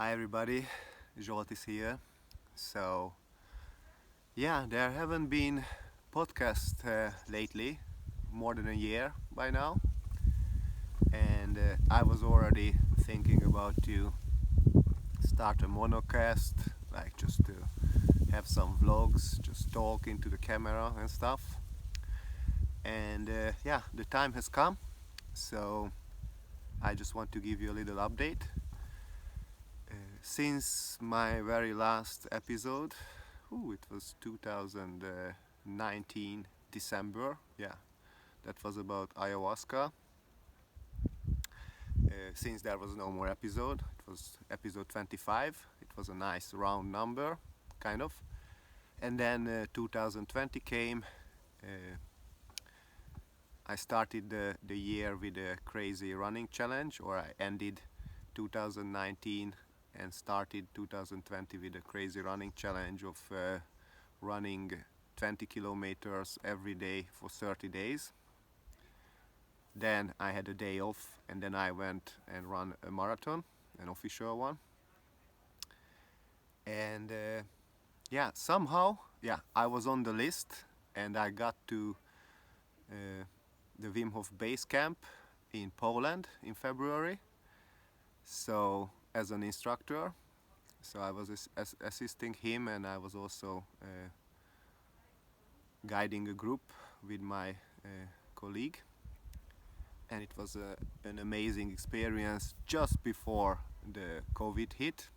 Hi everybody, Jolt is here. So yeah, there haven't been podcasts lately, more than a year by now, and I was already thinking about to start a monocast, like just to have some vlogs, just talk into the camera and stuff. And yeah, the time has come, so I just want to give you a little update. Since my very last episode, it was 2019 December, yeah, that was about ayahuasca. Since there was no more episode, it was episode 25. It was a nice round number, kind of. And then 2020 came. Uh, I started the year with a crazy running challenge, or I ended 2019 and started 2020 with a crazy running challenge of running 20 kilometers every day for 30 days. Then I had a day off, and then I went and ran a marathon, an official one. And yeah, somehow, yeah, I was on the list, and I got to uh, the Wim Hof base camp in Poland in February. So as an instructor, so I was assisting him, and I was also guiding a group with my colleague. And it was an amazing experience just before the COVID hit.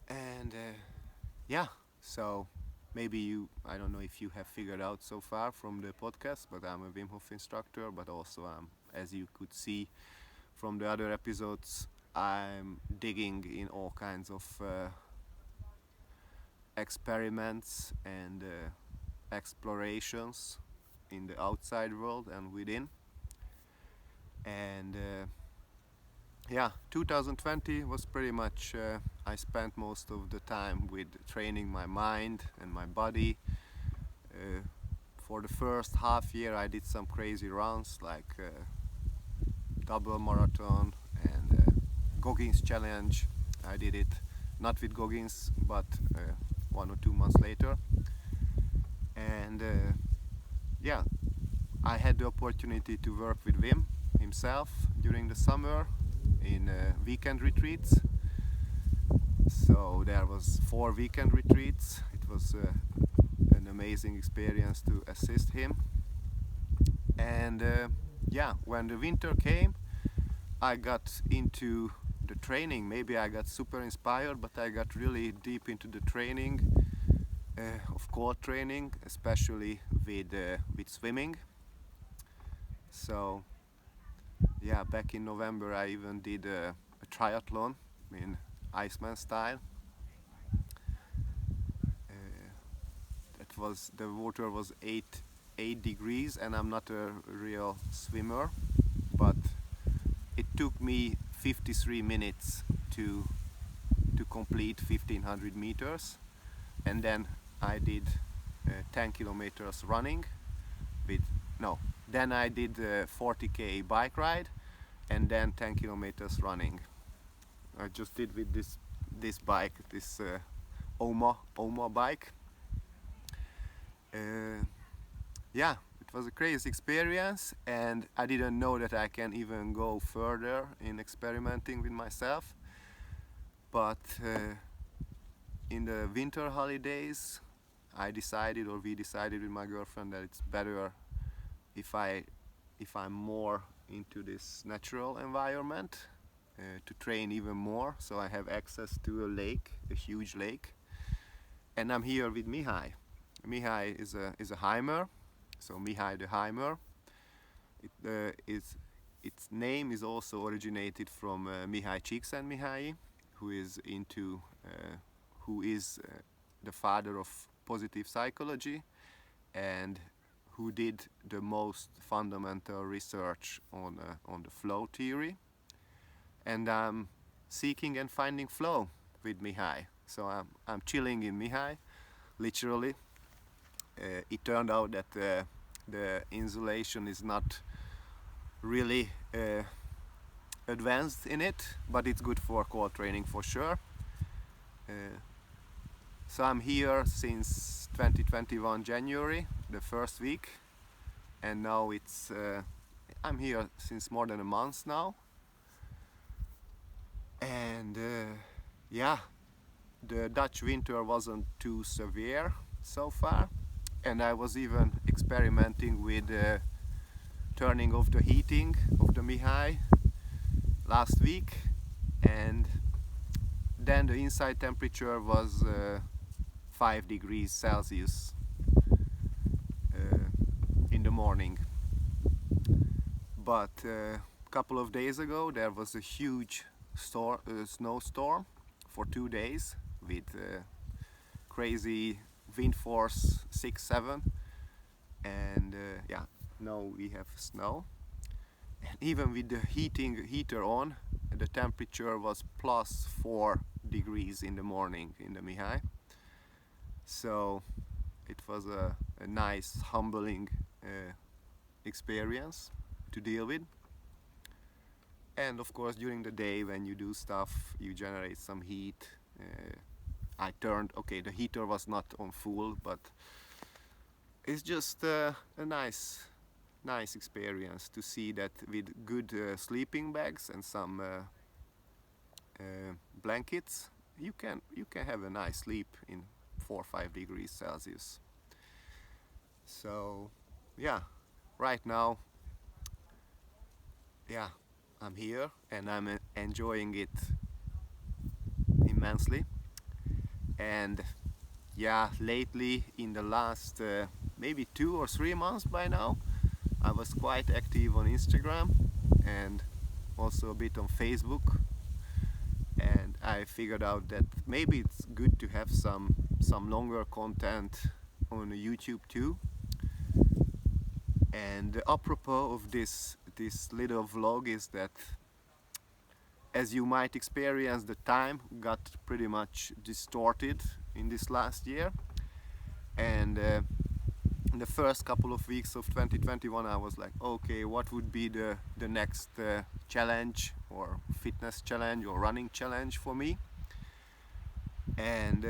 And yeah, so maybe I don't know if you have figured out so far from the podcast, but I'm a Wim Hof instructor, but also as you could see from the other episodes, I'm digging in all kinds of experiments and explorations in the outside world and within. And yeah, 2020 was pretty much I spent most of the time with training my mind and my body. For the first half year I did some crazy runs like double marathon and Goggins challenge. I did it not with Goggins, but 1 or 2 months later. And yeah, I had the opportunity to work with Wim himself during the summer in weekend retreats. So there was 4 weekend retreats. It was an amazing experience to assist him. And yeah, when the winter came, I got into the training. Maybe I got super inspired, but I got really deep into the training of core training, especially with swimming. So yeah, back in November I even did a triathlon in Iceman style. The water was 8 degrees, and I'm not a real swimmer, but it took me 53 minutes to complete 1500 meters, and then I did 10 kilometers running with no then I did 40k bike ride and then 10 kilometers running. I just did with this bike, this Oma bike. Yeah, it was a crazy experience, and I didn't know that I can even go further in experimenting with myself. But in the winter holidays, we decided with my girlfriend that it's better if I'm more into this natural environment to train even more. So I have access to a huge lake, and I'm here with Mihaly. Mihaly is a Hymer, so Mihaly The Hymer. Its name is also originated from Mihaly Csikszentmihalyi, who is the father of positive psychology and who did the most fundamental research on the flow theory. And I'm seeking and finding flow with Mihaly. So I'm chilling in Mihaly, literally. It turned out that the insulation is not really a advanced in it, but it's good for cold training for sure. So I'm here since 2021 January, the first week, and now I'm here since more than a month now. And yeah, the Dutch winter wasn't too severe so far, and I was even experimenting with turning off the heating of the Mihaly last week, and then the inside temperature was 5 degrees Celsius in the morning. But a couple of days ago there was a huge snowstorm for 2 days with crazy wind force 6-7, and yeah, now we have snow. And even with the heater on, the temperature was plus 4 degrees in the morning in the Mihaly. So it was a nice, humbling experience to deal with. And of course, during the day when you do stuff, you generate some heat. Okay, the heater was not on full, but it's just a nice experience to see that with good sleeping bags and some blankets, you can have a nice sleep in 4 or 5 degrees Celsius. So yeah, right now, yeah, I'm here and I'm enjoying it immensely. And yeah, lately in the last maybe 2 or 3 months by now, I was quite active on Instagram and also a bit on Facebook, and I figured out that maybe it's good to have some longer content on YouTube too. And apropos of this little vlog is that, as you might experience, the time got pretty much distorted in this last year, and in the first couple of weeks of 2021 I was like, okay, what would be the next challenge or fitness challenge or running challenge for me? And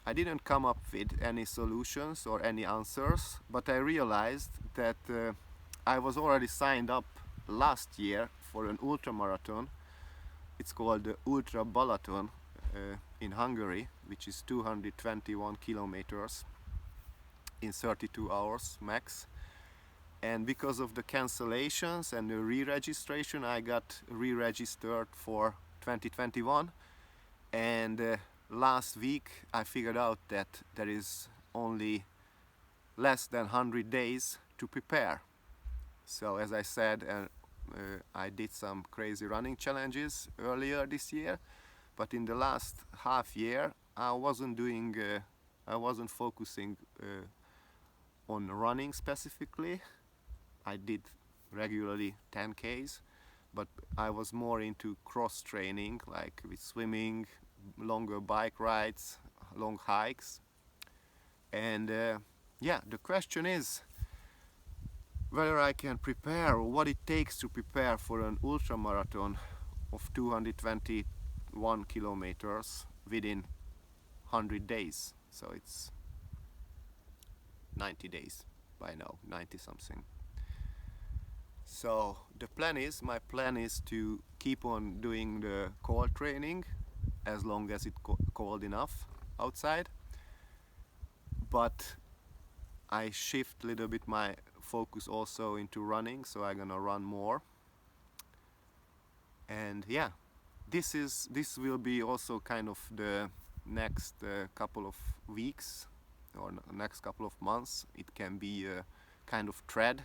I didn't come up with any solutions or any answers, but I realized that I was already signed up last year for an ultramarathon. It's called the Ultra Balaton in Hungary, which is 221 kilometers in 32 hours max. And because of the cancellations and the re-registration, I got re-registered for 2021. And last week I figured out that there is only less than 100 days to prepare. So as I said, I did some crazy running challenges earlier this year, but in the last half year I wasn't focusing on running specifically. I did regularly 10Ks, but I was more into cross training, like with swimming, longer bike rides, long hikes. And yeah, the question is whether I can prepare, or what it takes to prepare for an ultramarathon of 221 kilometers within 100 days. So it's 90 days by now, 90 something. So my plan is to keep on doing the cold training as long as it's cold enough outside, but I shift a little bit my focus also into running, so I'm gonna run more. And yeah, this will be also kind of the next couple of weeks or next couple of months. It can be a kind of thread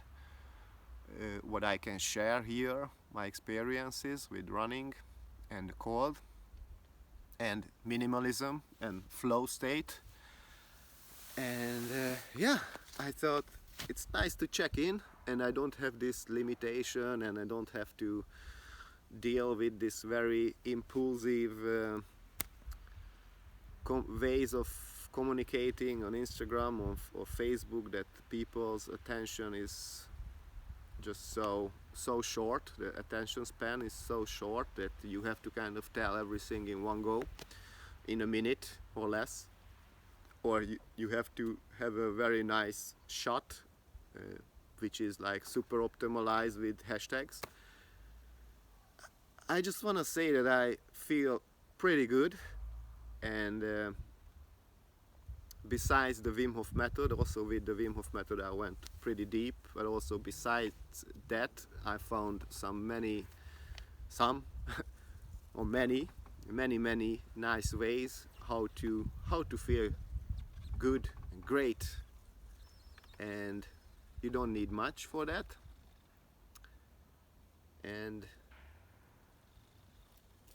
what I can share here, my experiences with running and the cold and minimalism and flow state. And yeah, I thought it's nice to check in, and I don't have this limitation, and I don't have to deal with this very impulsive ways of communicating on Instagram or Facebook, that people's attention is just so short. The attention span is so short that you have to kind of tell everything in one go, in a minute or less, or you have to have a very nice shot, which is like super optimized with hashtags. I just want to say that I feel pretty good, and besides the Wim Hof method, also with the Wim Hof method I went pretty deep, but also besides that I found many or many nice ways how to feel good and great, and you don't need much for that. And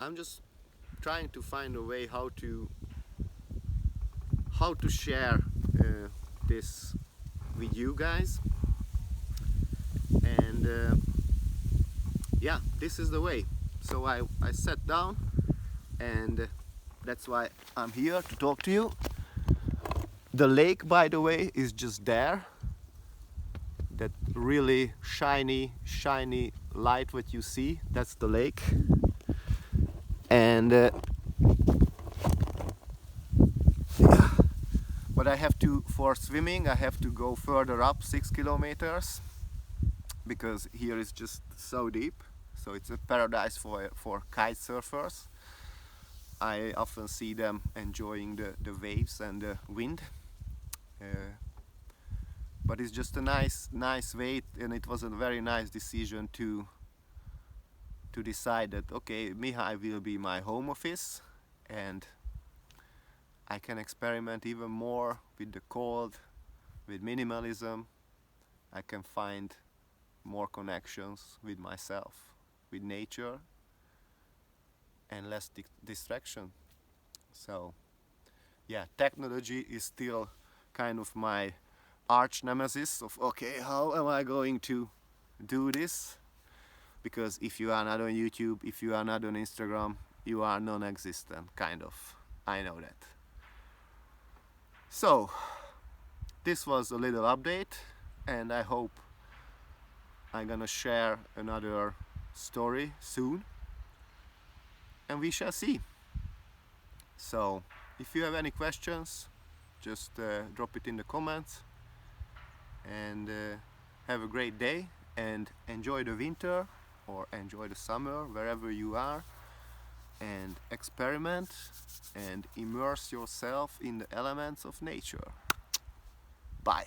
I'm just trying to find a way how to share this with you guys, and yeah, this is the way. So I sat down, and that's why I'm here to talk to you. The lake, by the way, is just there. That really shiny light what you see, that's the lake. And yeah. But I have to, for swimming, I have to go further up 6 kilometers, because here is just so deep. So it's a paradise for kite surfers. I often see them enjoying the waves and the wind. But it's just a nice way, and it was a very nice decision to decide that, okay, Mihaly will be my home office, and I can experiment even more with the cold, with minimalism. I can find more connections with myself, with nature, and less distraction. So yeah, technology is still kind of my arch nemesis of, okay, how am I going to do this? Because if you are not on YouTube, if you are not on Instagram, you are non-existent, kind of. I know that. So this was a little update, and I hope I'm gonna share another story soon, and we shall see. So if you have any questions, just drop it in the comments, and have a great day, and enjoy the winter or enjoy the summer wherever you are, and experiment and immerse yourself in the elements of nature. Bye.